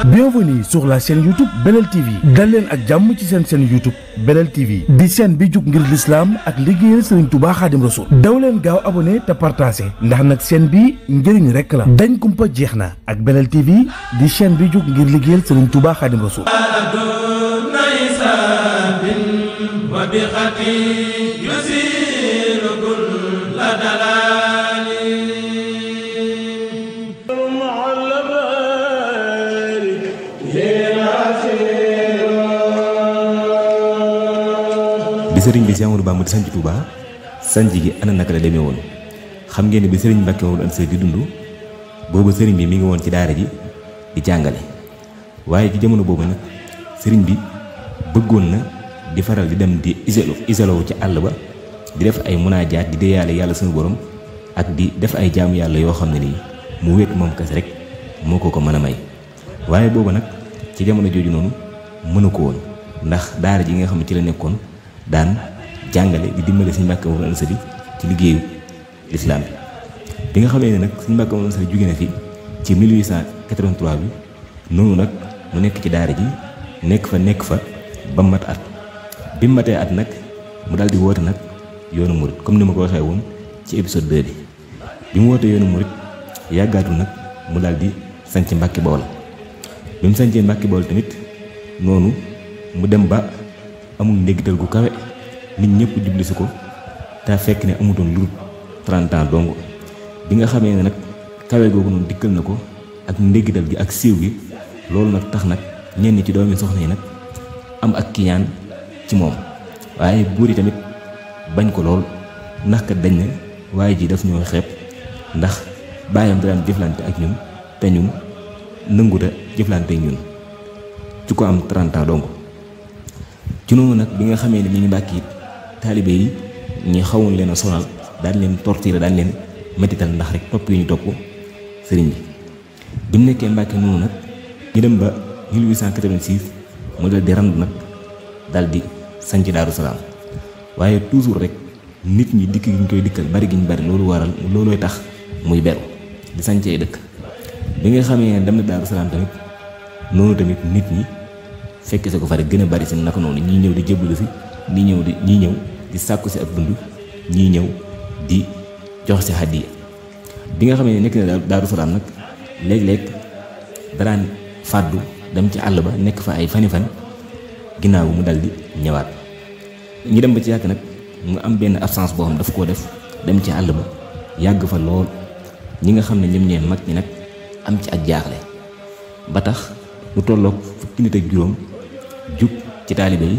Bienvenue sur la chaîne YouTube Belel TV dal leen ak jàmm ci seen chaîne YouTube Belel TV di chaîne bi jug ngir l'islam ak liggéeyal Serigne Touba Khadim Rassoul daw leen gaaw abonné te partagé ndax nag chaîne bi njëriñ rek la dañ kumpa jeex na ak Belel TV di chaîne bi jug ngir liggéeyal Serigne Touba Khadim Rassoul. bi sëriñ bi Cheikh Amadou Bamba di sanc Touba sanc gi ana naka la demee woon xam ngeen ne bi sëriñ Mbàkke Mor Anta Sali di dund boobu sëriñ bi mi ngi woon ci daara ji di jàngale waaye ci jamono boobu nag sëriñ bi bëggoon na di faral di dem di isolé wu ci àll ba di def ay munaajaat di deeyaale yàlla suñu borom ak di def ay jaamu yàlla yoo xam ne nii mu wéet moom kese rek moo ko mën a may waaye boobu nag ci jamono jooju noonu mënu ko woon ndax daara ji nga xam ne ci la nekkoon daan jàngale di dimbale Sëriñ Mbàkke Mor Anta Sali ci liggéeyu lislaam bi nga xamee ne nag Sëriñ Mbàkke Mor Anta Sali jóge na fi ci 1883 bi noonu nag mu nekk ci daara ji nekk fa ba mat at bi mu matee at nag mu daal di woote nag yoonu murit comme ni ma ko waxee woon ci épisode 2 bi mu wootee yoonu murit yàggaatu nag mu daal di sanc Mbàkke Bawol bi mu sancee Mbàkke Bawol tamit noonu mu dem ba amul ndéggital gu kawe nit ñëpp jubli si ko te fekk ne amutoon lu 30 ans dong bi nga xamee ne nag kawe googu noonu dikkal na ko ak ndéggital gi ak siiw gi loolu nag tax nag ñenn ci doomi soxna yi nag am ak kiñaan ci moom waaye buur yi tamit bañ ko lool ndax kat dañ ne waaye ji daf ñoo xeeb ndax baayam daan jëflante ak ñun te ñun nënguta jëflante ak ñun ci ko am 30 ans dong ci noonu nag bi nga xamee ne ñu ngi Mbàkke it taalibe yi ñi xawoon leen a sonal daan leen torturer daan leen mettital ndax rek topp yi ñu topp sëriñ bi mu nekkee Mbàkke noonu nag ñu dem ba 1886 mu dal di randu nag dal di sanc Daaru Salaam waaye toujours rek nit ñi dikk gi ñu koy dikkal bari gi ñu bari loolooy tax muy beru di sancee dëkk bi nga xamee ne dem na Daaru Salaam tamit noonu tamit nit ñi fekk sa ko fa rek gën a bari si naka noonu ñii ñëw di jébbalu si ñii ñëw di sàkku si ak dund ñii ñëw di jox si hadiya bi nga xamee ne nekk na Daaru Salaam nag léeg-léeg daraan fàddu dem ci àll ba nekk fa ay fan ginnaaw mu dal di ñëwaat ñu dem ba ci yàgg nag mu am benn absence boo xam daf koo def dem ci àll ba yàgg fa lool ñi nga xam ne ñoom ñeen mag ñi nag am ci ak jaaxle ba tax lu tolloog fukki nit ak juróom jug ci taalibe yi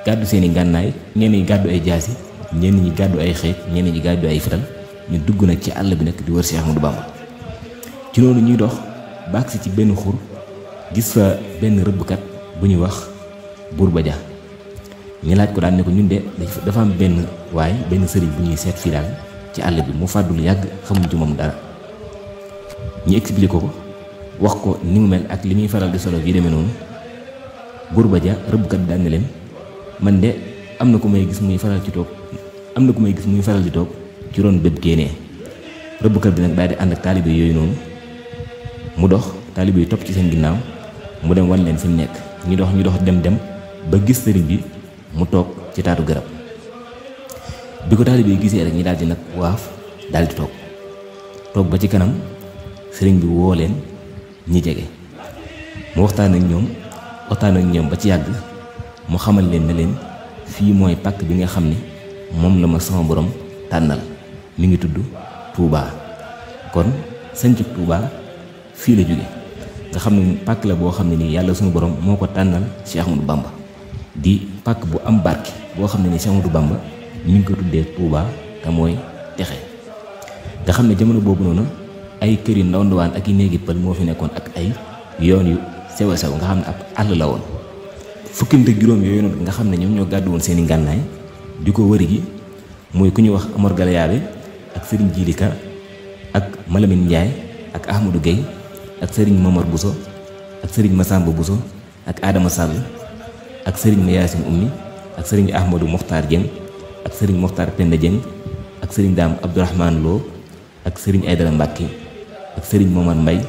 gàddu seeni ngànnaay ñenn ñi gàddu ay jaasi ñenn ñi gàddu ay xeej ñenn ñi gàddu ay fital ñu dugg nag ci àll bi nag di wër Cheikh Ahmadou Bamba ci noonu ñuy dox baag si ci benn xur gis fa benn rëbbkat bu ñuy wax Buur Ba Ja ñu laaj ko daan ne ko ñun de dafa am benn sëriñ bu ñuy seet fii daal ci àll bi mu fàddul yàgg xamuñ ci moom dara ñu expliqué ko wax ko ni mu mel ak li muy faral di solo yi demee noonu Buur Ba Ja rëbbkat bi daan ne leen man de am na ku may gis muy faral di toog ci ron bépp génnee rëbbkat bi nag daal di ànd ak taalibe yooyu noonu mu dox taalibe yi topp ci seen ginnaaw mu dem wan leen fi mu nekk ñu dox dem ba gis sëriñ bi mu toog ci taatu garab bi ko taalibe yi gisee rek ñi daal di nag waaf daal di toog ba ci kanam sëriñ bi woo leen ñi jege mu waxtaan ak ñoom ba ci yàgg mu xamal leen ne leen fii mooy pàkk bi nga xam ni moom la ma sama borom tànnal mi ngi tudd Touba kon sanc Touba fii la jóge nga xam ne pàkk la boo xam ne nii yàlla suñu borom moo ko tànnal Cheikh Ahmadou Bamba di pàkk bu am barke boo xam ne ni Cheikh Ahmadou Bamba mi ngi ko tuddee Touba te mooy texe nga xam ne jamono boobu noonu ay kër yu ndaw ndawaan ak i néegi pël moo fi nekkoon ak ay yoon yu sew a sew nga xam ne ab àll la woon fukki nit ak juróom yooyu noonu nga xam ne ñoom ñoo gàddu woon seeni ngànnaay di ko wëri gi muy ku ñuy wax Amar Galayaabe ak Serigne Djilika ak Malamine Ndiaye ak Ahmadou Gueye ak Serigne Momar Bousso ak Serigne Massamba Bousso ak Adama Sall ak Serigne Mayacine Oumy ak Serigne Ahmadou Mokhtar Dieng ak Serigne Mokhtar Penda Dieng ak Serigne Dame Abdourahmane Lo ak Serigne Aydara Mbacke ak Serigne Momar Mbaye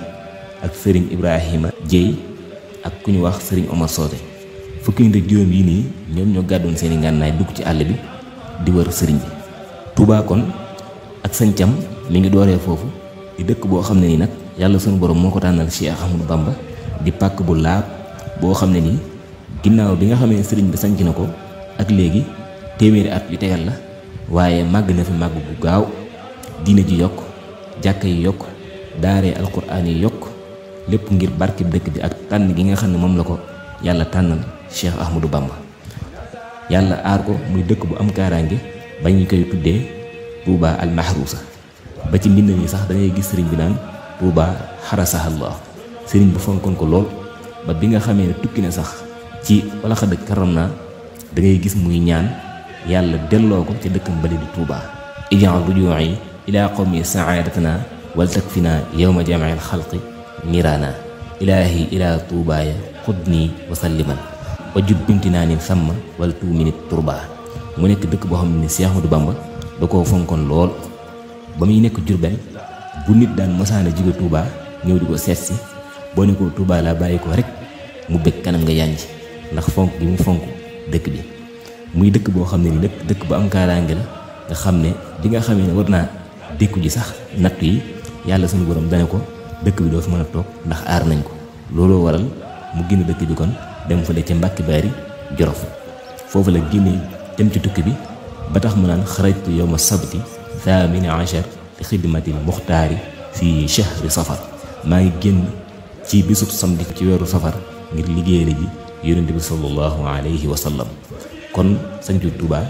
ak sëriñ Ibrahima Dieye ak ku ñu wax sëriñ Omar Soote. fukki nit ak juróom yi nii ñoom ñoo gàddoon seeni ngànnaay dugg ci àll bi di wër sëriñ bi. Touba kon ak sañcam mi ngi dooree foofu di dëkk boo xam ne nii nag yàlla sunu borom moo ko tànnal Cheikh Ahmadou Bamba di pàkk bu laab boo xam ne nii ginnaaw bi nga xamee sëriñ bi sanc na ko ak léegi téeméeri at yu tegal la waaye màgg na fi màgg bu gaaw diine ji yokk jàkka yi yokk daaree alquraan yi yokk lépp ngir barkeb dëkk bi ak tànn gi nga xam ne moom la ko yàlla tànnal Cheikh Ahmadou Bamba. yàlla aar ko muy dëkk bu am kaaraange ba ñu koy tuddee Touba al Mahrousa ba ci mbind mi sax dangay gis sëriñ bi naan Touba xarasahallah sëriñ bi fonkoon ko lool ba bi nga xamee ne tukki na sax ci wala xadd karam naa da ngay gis muy ñaan yàlla delloo ko ca dëkkam bale di Touba. ij'al rujuu'i ila qawmi sa'adatana wal takfina yawma jam'il xalqi niraana ilaahi ila tuubaaya xudni wasalliman wa jub bimtinaanin sàmma wal tuuminit turba. mu nekk dëkk boo xam ne Cheikh Ahmadou Bamba da koo fonkoon lool ba muy nekk Jurbel bu nit daan masaana jóge Touba ñëw di ko seet si boo ne ko Touba laa bàyyi ko rek mu bëgg kanam nga yànj ndax fonk gi mu fonk dëkk bi. muy dëkk boo xam ne ni dëkk bu am kaaraange la nga xam ne di nga xamee ne war naa dékku ji sax nattu yi yàlla sunu borom dane ko dëkk bi doo fi mën a toog ndax aar nañ ko. looloo waral mu génn dëkk bi kon dem fële ca Mbàkke Baari Jolof foofu la génne dem ci tukki bi ba tax mu naan xarajtu yawma sabti thamini achar li xidmatil muxtaari fi chahri safar. maa ngi génn ci bisub samedi ci weeru safar ngir liggéeyal ji yonente bi sallallahu alayhi wa sallam. kon sañcu Touba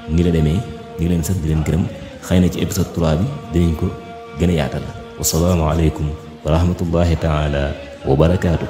ni la demee ñu ngi leen sant di leen gërëm xëy na ci épisode 3 bi dinañ ko gën a yaatal. wasalaamu aleykum wa rahmatullahi taala wa barakaatu.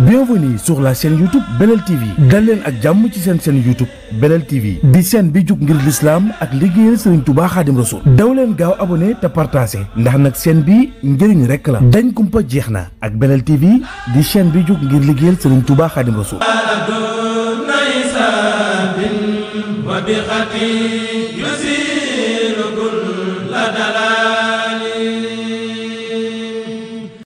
Bienvenue sur la chaîne YouTube Belel TV dal leen ak jàmm ci seen chaîne YouTube Belel TV di chaîne bi jug ngir l'islam ak liggéeyal Serigne Touba Khadim Rassoul daw leen gaaw abonné te partagé ndax nag chaîne bi njëriñ rekk la dañ kumpa jeex na ak Belel TV di chaîne bi jug ngir liggéeyal Serigne Touba Khadim Rassoul